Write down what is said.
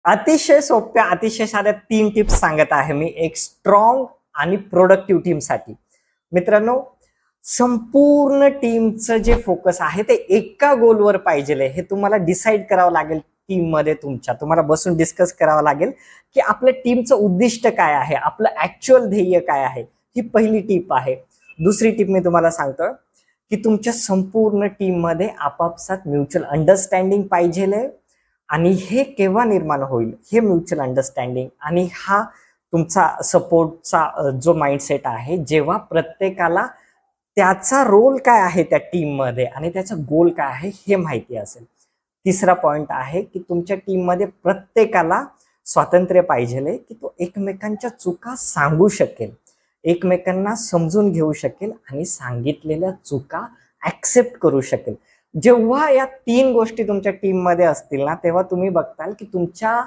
अतिशय सोप्या, अतिशय साध्या 3 टिप्स सांगत आहे मी एक स्ट्रॉंग आणि प्रोडक्टिव्ह टीमसाठी. मित्रांनो, संपूर्ण टीमचं जे फोकस आहे ते एका गोलवर पाहिजे. हे तुम्हाला डिसाईड करावं लागेल टीममध्ये तुमच्या. तुम्हाला बसून डिस्कस करावं लागेल, की आपल्या टीमचं उद्दिष्ट काय आहे? आपलं ॲक्चुअल ध्येय काय आहे? ही पहिली टिप आहे. दुसरी टिप मी तुम्हाला सांगतोय, की तुमच्या संपूर्ण टीममध्ये आपापसात म्युच्युअल अंडरस्टँडिंग पाहिजे. आणि हे केव्हा निर्माण होईल? हे म्युच्युअल अंडरस्टँडिंग आणि हा तुमचा सपोर्टचा जो माइंडसेट आहे, जेव्हा प्रत्येकाला त्याचा रोल काय आहे त्या टीममध्ये आणि त्याचा गोल काय आहे हे माहिती असेल. तिसरा पॉइंट आहे, की तुमच्या टीममध्ये प्रत्येकाला स्वातंत्र्य पाहिजे, की तो एकमेकांच्या चुका सांगू शकेल, एकमेकांना समजून घेऊ शकेल आणि सांगितलेल्या चुका ॲक्सेप्ट करू शकेल. जेव्हा या 3 गोष्टी तुमच्या टीममध्ये असतील ना, तेव्हा तुम्ही बघताल की तुमच्या